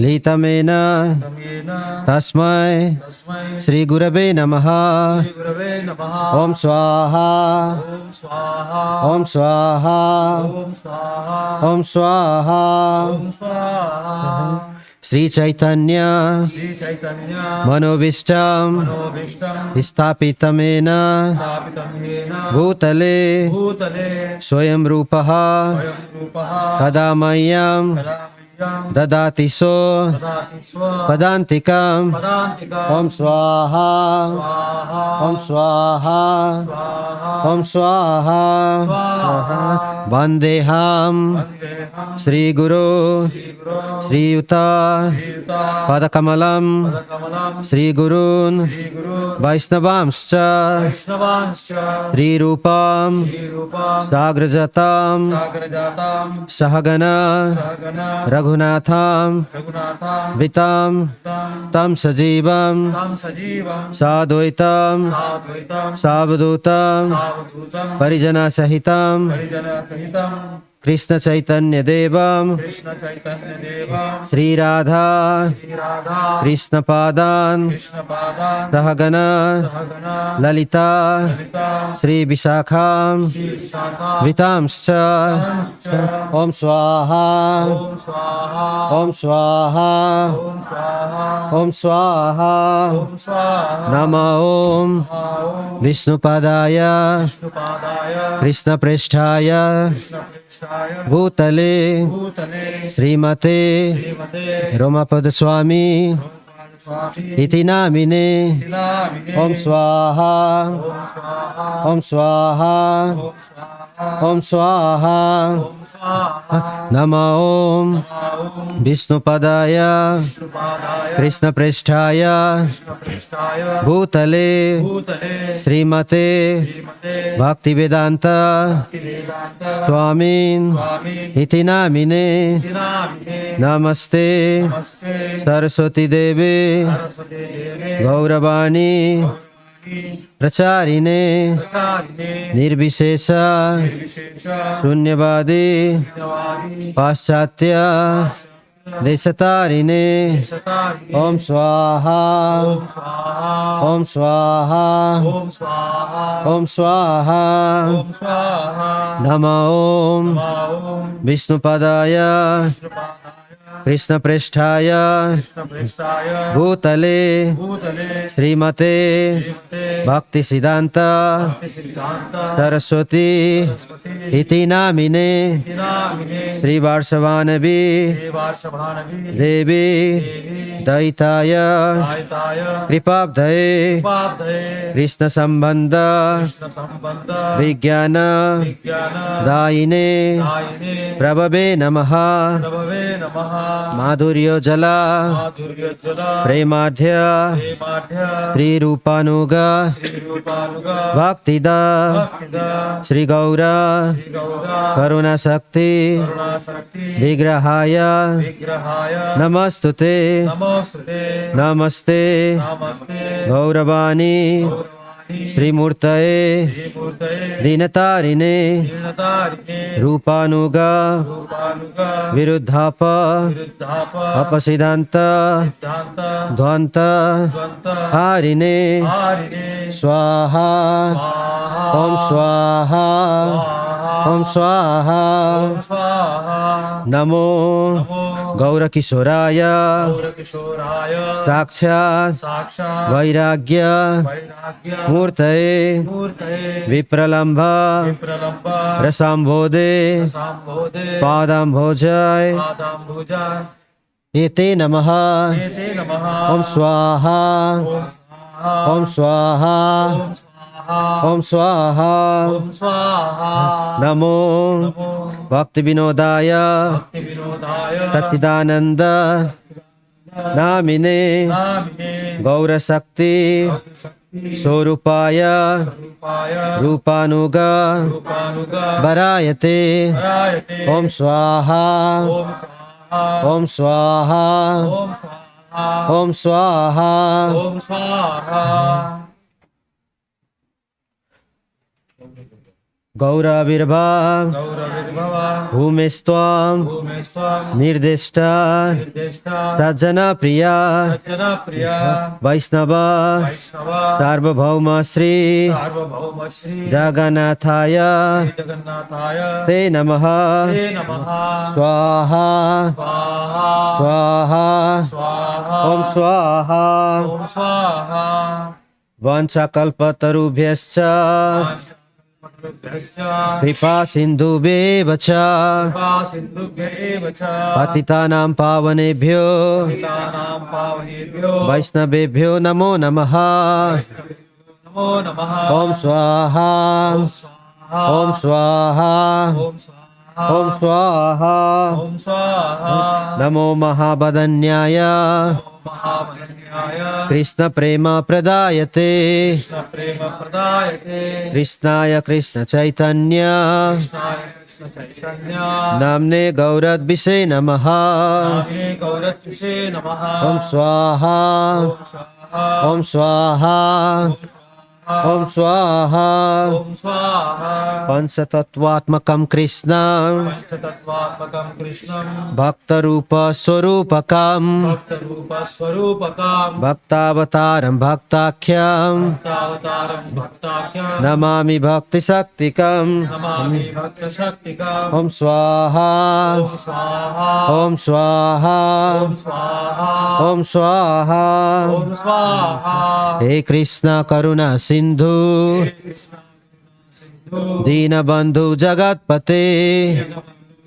Speaker 5: Litamena Tasmai Sri Gurave Namaha. Om Swaha Om Swaha Om Swaha. Sri Chaitanya Manobishtam Stapitamena Bhutale Swayam Rupaha Kadamayam Dadati so Padantikam. Om Swaha Om Swaha Om Swaha. Vandeham Sri Guru Sri Yuta Padakamalam Sri Gurun Vaisnavamscha Sri Rupam Sagrajatam Sahagana Raghunatham Vitam Tam Sajivam Sadvaitam Savdutam Parijana Sahitam Krishna Chaitanya देवम
Speaker 6: कृष्ण चैतन्य देवम
Speaker 5: श्री राधा
Speaker 6: श्री राधा
Speaker 5: कृष्ण पादान
Speaker 6: कृष्ण पादान
Speaker 5: सहगण
Speaker 6: सहगना
Speaker 5: ललिता
Speaker 6: ललिता
Speaker 5: श्री विशाखाम
Speaker 6: श्री विशाखा
Speaker 5: वितांश्च ओम स्वाहा
Speaker 6: ओम स्वाहा
Speaker 5: ओम स्वाहा
Speaker 6: ओम स्वाहा
Speaker 5: ओम स्वाहा
Speaker 6: ओम स्वाहा
Speaker 5: नमः ओम
Speaker 6: ओम
Speaker 5: विष्णुपादाय
Speaker 6: विष्णुपादाय
Speaker 5: कृष्ण पृष्ठाय
Speaker 6: कृष्णपृष्ठाय
Speaker 5: भूतले
Speaker 6: भूतले
Speaker 5: श्रीमते
Speaker 6: श्रीमते
Speaker 5: रोमपद स्वामी
Speaker 6: स्वामी
Speaker 5: इति नामिने
Speaker 6: तिलामिने
Speaker 5: ओम स्वाहा
Speaker 6: ओम स्वाहा
Speaker 5: ओम स्वाहा
Speaker 6: ओम स्वाहा
Speaker 5: ओम स्वाहा
Speaker 6: ओम स्वाहा
Speaker 5: नमः ओम
Speaker 6: ओम
Speaker 5: विष्णुपदाय
Speaker 6: विष्णुपादाय
Speaker 5: कृष्ण पृष्ठाय
Speaker 6: कृष्णपृष्ठाय
Speaker 5: भूतले
Speaker 6: भूतले
Speaker 5: श्रीमते
Speaker 6: श्रीमते
Speaker 5: भक्तिवेदांत
Speaker 6: भक्तिवेदांत
Speaker 5: स्वामीन
Speaker 6: स्वामी
Speaker 5: इति नामिने
Speaker 6: तिलामिने
Speaker 5: नमस्ते
Speaker 6: नमस्ते
Speaker 5: सरस्वती देवे
Speaker 6: सरस्वती देवे
Speaker 5: गौरवाणी प्रचारिणे
Speaker 6: प्रचारिणे
Speaker 5: निर्विशेष
Speaker 6: विशेष
Speaker 5: शून्यवादी
Speaker 6: शून्यवादी
Speaker 5: पाश्चात्य देशतारिणे
Speaker 6: सतारिणे
Speaker 5: ओम स्वाहा
Speaker 6: ओम स्वाहा
Speaker 5: ओम स्वाहा
Speaker 6: ओम स्वाहा
Speaker 5: ओम स्वाहा
Speaker 6: ओम स्वाहा
Speaker 5: नमः ओम
Speaker 6: ओम
Speaker 5: विष्णुपदाय
Speaker 6: विष्णुपादाय
Speaker 5: कृष्ण पृष्ठाय
Speaker 6: कृष्णपृष्ठाय
Speaker 5: भूतले
Speaker 6: भूतले
Speaker 5: श्रीमते
Speaker 6: श्रीमते
Speaker 5: भक्ति सिद्धांत
Speaker 6: सिद्धांत
Speaker 5: सरस्वती इति नामिने
Speaker 6: तिलामिने
Speaker 5: श्री वार्षवानवी
Speaker 6: देवार्षभानवी
Speaker 5: देवी दैताय
Speaker 6: आयताय
Speaker 5: कृपाब्धये
Speaker 6: उपाध्याय
Speaker 5: कृष्ण संबंध
Speaker 6: कृष्ण संबंध
Speaker 5: विज्ञान
Speaker 6: विज्ञान
Speaker 5: दायिने
Speaker 6: दायिने
Speaker 5: प्रभवे नमः
Speaker 6: प्रभवे नमः
Speaker 5: माधुर्य जला
Speaker 6: माधुर्यज्वल
Speaker 5: प्रेमाढ्य
Speaker 6: प्रेमाढ्य
Speaker 5: श्री रूपानुग
Speaker 6: श्रीरूपानुग
Speaker 5: भक्तिदा
Speaker 6: भक्तिद
Speaker 5: श्री गौर
Speaker 6: श्रीगौरा
Speaker 5: करुणा शक्ति
Speaker 6: करुणाशक्ति
Speaker 5: विग्रहाय
Speaker 6: विग्रहाय
Speaker 5: नमस्तुते
Speaker 6: नमोस्तुते
Speaker 5: नमस्ते
Speaker 6: नमस्ते
Speaker 5: गौरवाणी
Speaker 6: गौरवाणी
Speaker 5: श्रीमूर्तये
Speaker 6: श्रीमूर्तये
Speaker 5: दीनतारिणे
Speaker 6: दीनतारिणे
Speaker 5: रूपानुग
Speaker 6: रूपानुग
Speaker 5: विरुद्धाप
Speaker 6: विरुद्धाप
Speaker 5: अपसिद्धांत
Speaker 6: सिद्धांत
Speaker 5: ध्वंत
Speaker 6: द्वंत
Speaker 5: हारिणे
Speaker 6: हारिणे
Speaker 5: स्वाहा
Speaker 6: स्वाहा
Speaker 5: ओम स्वाहा ओम स्वाहा
Speaker 6: ओम स्वाहा
Speaker 5: नमो
Speaker 6: नमो
Speaker 5: गौरकिशोराय
Speaker 6: गौरकिशोराय
Speaker 5: साक्षात्
Speaker 6: साक्षात्
Speaker 5: वैराग्य
Speaker 6: वैराग्य
Speaker 5: मूर्तये
Speaker 6: मूर्तये
Speaker 5: विप्रलम्भ
Speaker 6: प्रलंब
Speaker 5: रसाम्भोदे
Speaker 6: संबोधे
Speaker 5: पादाम्भोजय
Speaker 6: पादाम्बुज
Speaker 5: एते नमः
Speaker 6: एते नमः
Speaker 5: ओम स्वाहा ओम स्वाहा ओम स्वाहा
Speaker 6: ओम स्वाहा
Speaker 5: नमो
Speaker 6: नमो
Speaker 5: भक्ति विनोदाय
Speaker 6: भक्ति विनोदाय
Speaker 5: सच्चिदानंद नामिने
Speaker 6: नामिने
Speaker 5: गौरशक्ति स्वरूपाय
Speaker 6: रूपाय
Speaker 5: रूपानुग
Speaker 6: रूपानुग
Speaker 5: वरायते
Speaker 6: रायते
Speaker 5: ओम स्वाहा
Speaker 6: ओम स्वाहा
Speaker 5: ओम स्वाहा
Speaker 6: ओम स्वाहा
Speaker 5: ओम स्वाहा
Speaker 6: ओम स्वाहा
Speaker 5: गौराविर्भाव
Speaker 6: गौरविर्भव
Speaker 5: भूमिस्त्वां
Speaker 6: भूमेस्त्वं
Speaker 5: निर्दिष्ट
Speaker 6: निर्दिष्टा
Speaker 5: सज्जन प्रिया
Speaker 6: सज्जना प्रिया
Speaker 5: वैष्णव
Speaker 6: वैष्णव
Speaker 5: सार्वभौम श्री
Speaker 6: सार्वभौम श्री
Speaker 5: जगन्नाथाय
Speaker 6: जगन्नाथाय
Speaker 5: ते नमः
Speaker 6: ते नमः
Speaker 5: स्वाहा
Speaker 6: स्वाहा
Speaker 5: स्वाहा
Speaker 6: स्वाहा
Speaker 5: ओम स्वाहा
Speaker 6: ओम स्वाहा
Speaker 5: वंशकल्पतरुभ्यश्च कृपा सिन्धुभ्येव च
Speaker 6: सिन्धुभ्येव च
Speaker 5: पतितानां पावनेभ्यो
Speaker 6: पितानां पावनेभ्यो
Speaker 5: वैष्णवेभ्यो नमो नमः
Speaker 6: नमो नमः
Speaker 5: ओम स्वाहा ओम स्वाहा
Speaker 6: ओम स्वाहा
Speaker 5: ओम स्वाहा
Speaker 6: ओम स्वाहा
Speaker 5: नमो महावदन्याय
Speaker 6: महावदन्याय
Speaker 5: कृष्ण प्रेम प्रदायते
Speaker 6: कृष्ण प्रेम प्रदायते
Speaker 5: कृष्णाय कृष्ण चैतन्य
Speaker 6: कृष्णाय कृष्ण चैतन्य
Speaker 5: नाम्ने गौरद्विषे नमः
Speaker 6: नामे गौरत्विषे नमः
Speaker 5: ओम स्वाहा
Speaker 6: ओम स्वाहा
Speaker 5: ओम स्वाहा Om Swaha.
Speaker 6: Om Swaha.
Speaker 5: Panchatattvatmakam Krishna
Speaker 6: Panchatattvatmakam Krishnam
Speaker 5: Bhakta Rupa Swarupakam
Speaker 6: Bhakta Rupa Swarupakam
Speaker 5: Bhaktavataram Bhaktakhyam
Speaker 6: Bhaktavataram Bhaktakyam
Speaker 5: Namami Bhakti Shaktikam
Speaker 6: Namami Bhakta Shaktikam
Speaker 5: Om Swaha.
Speaker 6: Om Swaha.
Speaker 5: Om Swaha.
Speaker 6: Om Swaha.
Speaker 5: Om Swaha.
Speaker 6: Om Swaha.
Speaker 5: He Krishna Karuna Sindhu Dinabandhu Jagatpate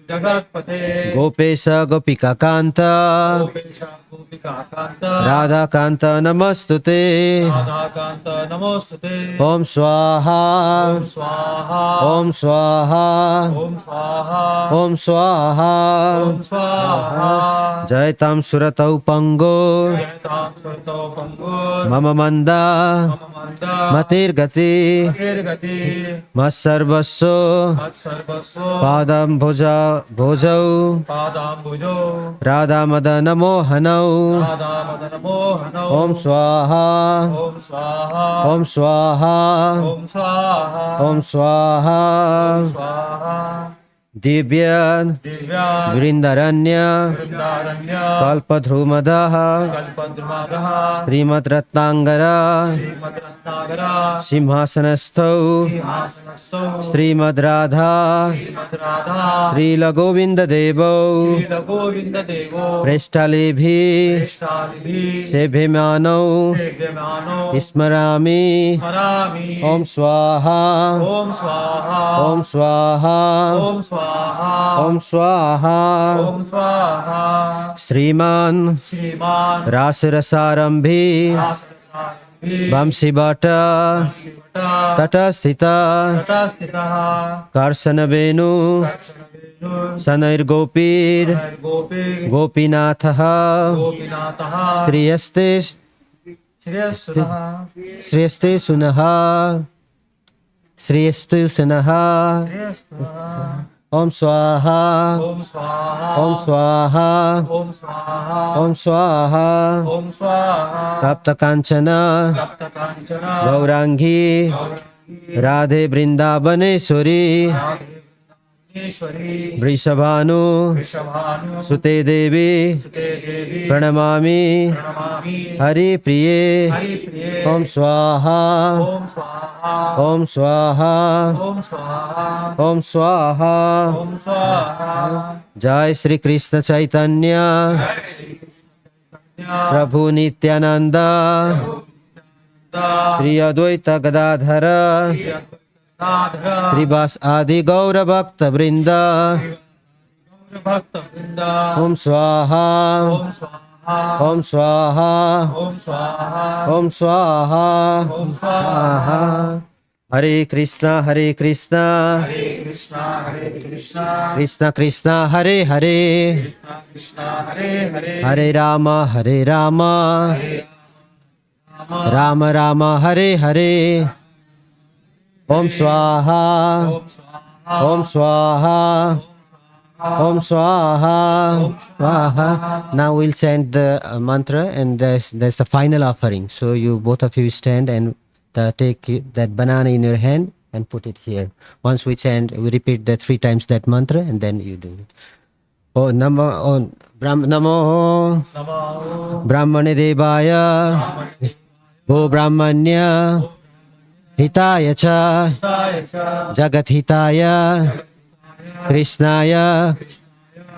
Speaker 6: Jagatpate
Speaker 5: Gopesha Gopika Kanta
Speaker 6: Gopesha Gopika Kanta
Speaker 5: Radha Kanta Namastute
Speaker 6: Radha Kanta Namostute
Speaker 5: Om Swaha.
Speaker 6: Om Swaha.
Speaker 5: Om Swaha.
Speaker 6: Om Swaha.
Speaker 5: Om Swaha.
Speaker 6: Om Swaha.
Speaker 5: Jaitam Suratau Pango
Speaker 6: Jaitam Surto Pangur
Speaker 5: Mama Manda
Speaker 6: Mamanda
Speaker 5: Matirgati
Speaker 6: Kirgati
Speaker 5: Masarvaso
Speaker 6: Matsarvasva
Speaker 5: Padam Bhojau
Speaker 6: Padam Bujo
Speaker 5: Radha Madana Mohanau
Speaker 6: Radha Madana Mohanau
Speaker 5: Om Swaha.
Speaker 6: Om Swaha.
Speaker 5: Om Swaha.
Speaker 6: Om Swaha.
Speaker 5: Om Swaha.
Speaker 6: Swaha.
Speaker 5: Divya
Speaker 6: Divya
Speaker 5: Vrindaranya
Speaker 6: Vrindaranya
Speaker 5: Kalpadhrumadaha
Speaker 6: Kalpadrumadaha
Speaker 5: Srimad Ratnangara
Speaker 6: Srimad Ratnagara
Speaker 5: Simhasanastho
Speaker 6: Simhasanasto
Speaker 5: Srimad Radha
Speaker 6: Srimad Radha
Speaker 5: Srila Govinda Devo
Speaker 6: Srila Govinda Devo
Speaker 5: Preshtalibhi
Speaker 6: Preshtalibhi
Speaker 5: Sebhimano
Speaker 6: Sevyamano
Speaker 5: Ismarami
Speaker 6: Marami
Speaker 5: Om Swaha.
Speaker 6: Om Swaha.
Speaker 5: Om Swaha.
Speaker 6: Om Swaha.
Speaker 5: Om Swaha.
Speaker 6: Om Swaha.
Speaker 5: Sriman
Speaker 6: Shriman
Speaker 5: Rasarasarambhi
Speaker 6: Rasarasarambhi
Speaker 5: Vamsi Bhatta
Speaker 6: Shivata
Speaker 5: Tatasthita
Speaker 6: Tatastitaha
Speaker 5: Karsanavenu
Speaker 6: Dakshanavenu
Speaker 5: Sanair Gopir
Speaker 6: Gopi
Speaker 5: Gopinathaha
Speaker 6: Gopinataha
Speaker 5: Sriyaste
Speaker 6: Shriyastutaha
Speaker 5: Sriyaste Sunaha Sriyaste Sunaha
Speaker 6: Shriyastutaha
Speaker 5: Om Swaha.
Speaker 6: Om Swaha.
Speaker 5: Om Swaha.
Speaker 6: Om Swaha.
Speaker 5: Om Swaha.
Speaker 6: Om Swaha.
Speaker 5: Tapta Kanchana
Speaker 6: Tapta Kanchana
Speaker 5: Gaurangi Radhe Vrindavaneshwari
Speaker 6: Ishwari
Speaker 5: Vrishabhanu
Speaker 6: Vrishabhanu
Speaker 5: Sute Devi
Speaker 6: Sute Devi
Speaker 5: Pranamami
Speaker 6: Pranamami
Speaker 5: Hari Priye
Speaker 6: Hari Priye
Speaker 5: Om Swaha.
Speaker 6: Om Swaha.
Speaker 5: Om Swaha.
Speaker 6: Om Swaha.
Speaker 5: Om Swaha.
Speaker 6: Om Swaha.
Speaker 5: Jai Sri Krishna Chaitanya Prabhu Nityananda Sri Advaita Gadadhara
Speaker 6: Radha
Speaker 5: Srivas Adi Gaura Bhakta Vrinda
Speaker 6: Bhakta Vrinda
Speaker 5: Om Swaha.
Speaker 6: Om Swaha.
Speaker 5: Om Swaha.
Speaker 6: Om Swaha.
Speaker 5: Om Swaha.
Speaker 6: Om Swaha.
Speaker 5: Hare Krishna, Hare Krishna,
Speaker 6: Hare Krishna, Hare Krishna,
Speaker 5: Krishna Krishna, Hare Hare,
Speaker 6: Krishna Hare Hare,
Speaker 5: Hare Rama, Hare Rama, Rama Rama, Hare Hare. Om Swaha, Om Swaha, Om Swaha, Swaha. Now we'll chant the mantra, and there's the final offering. So you both of you stand and take that banana in your hand and put it here. Once we chant, we repeat that 3 times that mantra, and then you do it. Oh Namo Namo
Speaker 6: Namo
Speaker 5: Brahmane Devaya Go Brahmanya Hitaya Cha
Speaker 6: Haya Cha
Speaker 5: Jagat Hitaya Krishnaya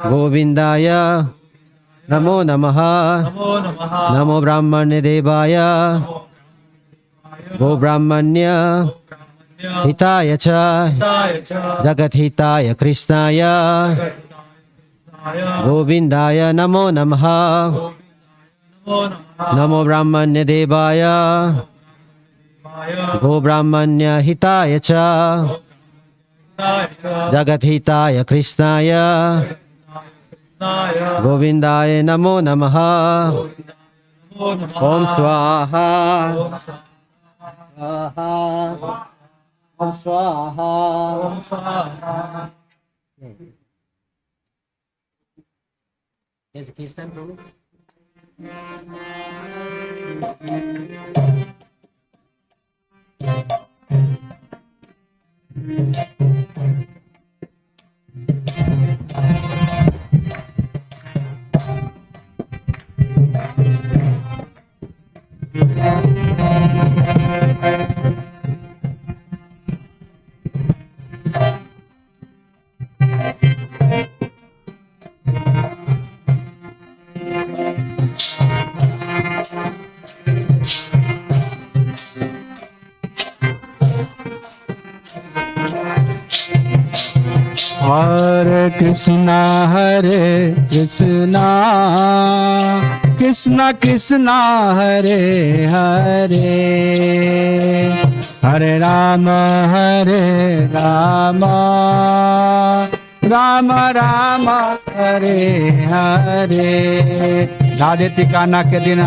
Speaker 5: Govindaya Namo Namaha
Speaker 6: Namo Namaha
Speaker 5: Namo Brahmane Devaya Go Brahmanya Hitaya Cha
Speaker 6: Haya Cha
Speaker 5: Jagat Hitaya Krishnaya
Speaker 6: Haya
Speaker 5: Govindaya Namo Namaha
Speaker 6: Namo Namaha
Speaker 5: Namo Brahmanya Devaya
Speaker 6: Haya
Speaker 5: Go Brahmanya Hitaya Cha
Speaker 6: Haya Cha
Speaker 5: Jagat Hitaya Krishnaya
Speaker 6: Haya
Speaker 5: Govindaya Namo Namaha
Speaker 6: Namo Namaha
Speaker 5: Om Swaha
Speaker 6: Om Swaha
Speaker 5: Swaha Om Swaha.
Speaker 6: Om Swaha.
Speaker 5: Yes, Kirtan, Prabhu.
Speaker 7: Krishna Hare Krishna Krishna Krishna Hare Hare Hare Rama Rama Rama Hare Hare Radhe Tikkana के दिन